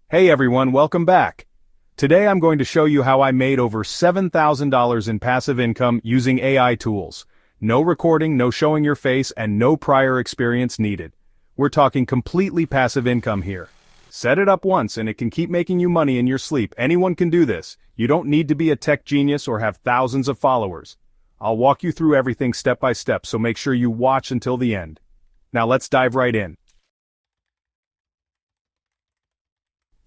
Hey everyone, welcome back. Today I'm going to show you how I made over $7,000 in passive income using AI tools. No recording, no showing your face, and no prior experience needed. We're talking completely passive income here. Set it up once and it can keep making you money in your sleep. Anyone can do this. You don't need to be a tech genius or have thousands of followers. I'll walk you through everything step by step, so make sure you watch until the end. Now let's dive right in.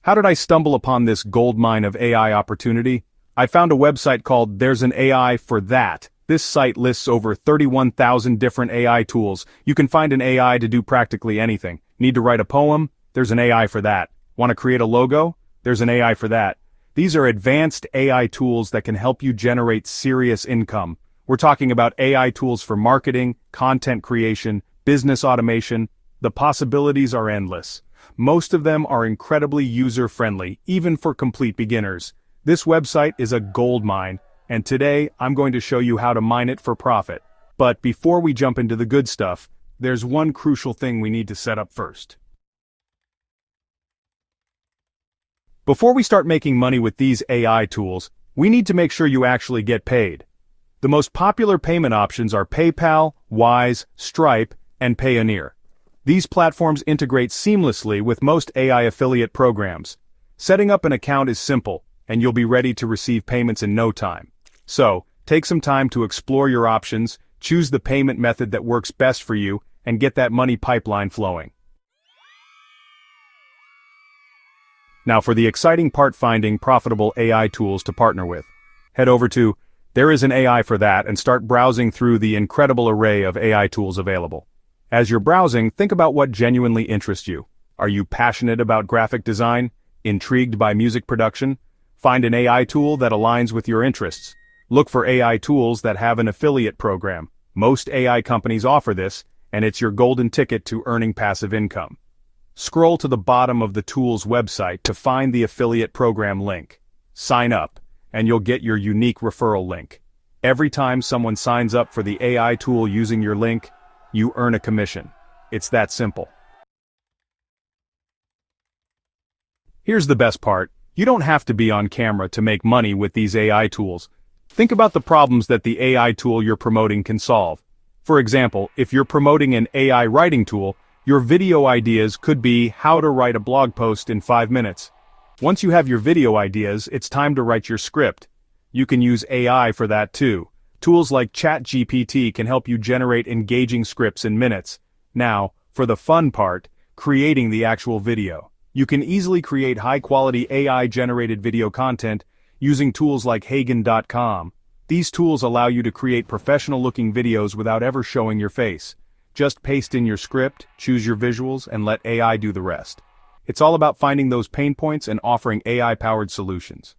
How did I stumble upon this goldmine of AI opportunity? I found a website called There's an AI for That. This site lists over 31,000 different AI tools. You can find an AI to do practically anything. Need to write a poem? There's an AI for that. Want to create a logo? There's an AI for that. These are advanced AI tools that can help you generate serious income. We're talking about AI tools for marketing, content creation, business automation. The possibilities are endless. Most of them are incredibly user-friendly, even for complete beginners. This website is a goldmine, and today I'm going to show you how to mine it for profit. But before we jump into the good stuff, there's one crucial thing we need to set up first. Before we start making money with these AI tools, we need to make sure you actually get paid. The most popular payment options are PayPal, Wise, Stripe, and Payoneer. These platforms integrate seamlessly with most AI affiliate programs. Setting up an account is simple, and you'll be ready to receive payments in no time. So, take some time to explore your options, choose the payment method that works best for you, and get that money pipeline flowing. Now for the exciting part, finding profitable AI tools to partner with. Head over to There is an AI for That and start browsing through the incredible array of AI tools available. As you're browsing, think about what genuinely interests you. Are you passionate about graphic design? Intrigued by music production? Find an AI tool that aligns with your interests. Look for AI tools that have an affiliate program. Most AI companies offer this, and it's your golden ticket to earning passive income. Scroll to the bottom of the tool's website to find the affiliate program link. Sign up, and you'll get your unique referral link. Every time someone signs up for the AI tool using your link, you earn a commission. It's that simple. Here's the best part. You don't have to be on camera to make money with these AI tools. Think about the problems that the AI tool you're promoting can solve. For example, if you're promoting an AI writing tool, your video ideas could be how to write a blog post in 5 minutes. Once you have your video ideas, it's time to write your script. You can use AI for that too. Tools like ChatGPT can help you generate engaging scripts in minutes. Now, for the fun part, creating the actual video. You can easily create high-quality AI-generated video content using tools like Hagen.com. These tools allow you to create professional-looking videos without ever showing your face. Just paste in your script, choose your visuals, and let AI do the rest. It's all about finding those pain points and offering AI-powered solutions.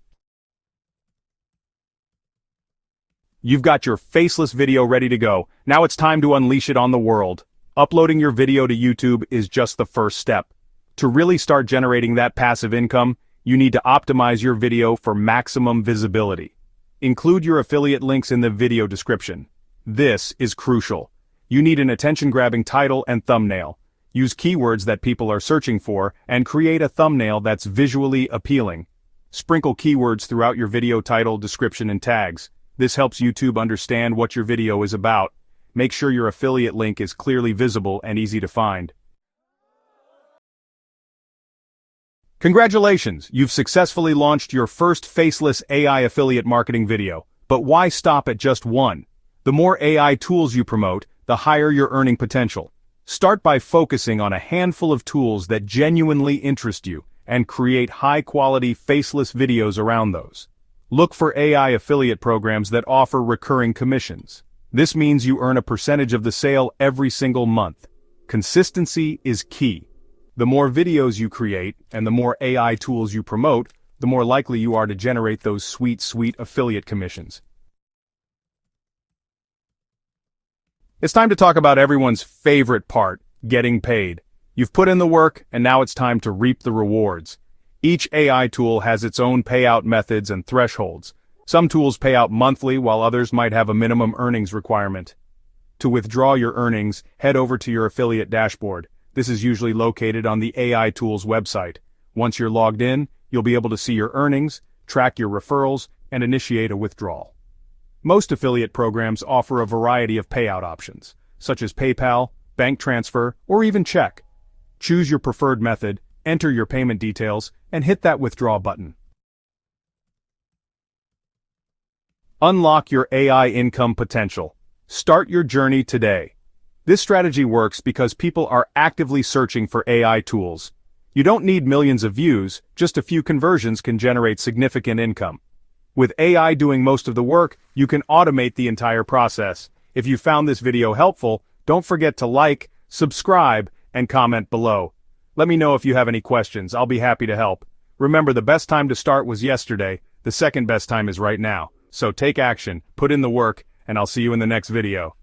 You've got your faceless video ready to go. Now it's time to unleash it on the world. Uploading your video to YouTube is just the first step. To really start generating that passive income, you need to optimize your video for maximum visibility. Include your affiliate links in the video description. This is crucial. You need an attention-grabbing title and thumbnail. Use keywords that people are searching for and create a thumbnail that's visually appealing. Sprinkle keywords throughout your video title, description, and tags. This helps YouTube understand what your video is about. Make sure your affiliate link is clearly visible and easy to find. Congratulations, you've successfully launched your first faceless AI affiliate marketing video. But why stop at just one? The more AI tools you promote, the higher your earning potential. Start by focusing on a handful of tools that genuinely interest you and create high-quality faceless videos around those. Look for AI affiliate programs that offer recurring commissions. This means you earn a percentage of the sale every single month. Consistency is key. The more videos you create and the more AI tools you promote, the more likely you are to generate those sweet affiliate commissions. It's time to talk about everyone's favorite part, getting paid. You've put in the work, and now it's time to reap the rewards. Each AI tool has its own payout methods and thresholds. Some tools pay out monthly, while others might have a minimum earnings requirement. To withdraw your earnings, head over to your affiliate dashboard. This is usually located on the AI Tools website. Once you're logged in, you'll be able to see your earnings, track your referrals, and initiate a withdrawal. Most affiliate programs offer a variety of payout options, such as PayPal, bank transfer, or even check. Choose your preferred method, enter your payment details, and hit that withdraw button. Unlock your AI income potential. Start your journey today. This strategy works because people are actively searching for AI tools. You don't need millions of views, just a few conversions can generate significant income. With AI doing most of the work, you can automate the entire process. If you found this video helpful, don't forget to like, subscribe, and comment below. Let me know if you have any questions. I'll be happy to help. Remember, the best time to start was yesterday. The second best time is right now. So take action, put in the work, and I'll see you in the next video.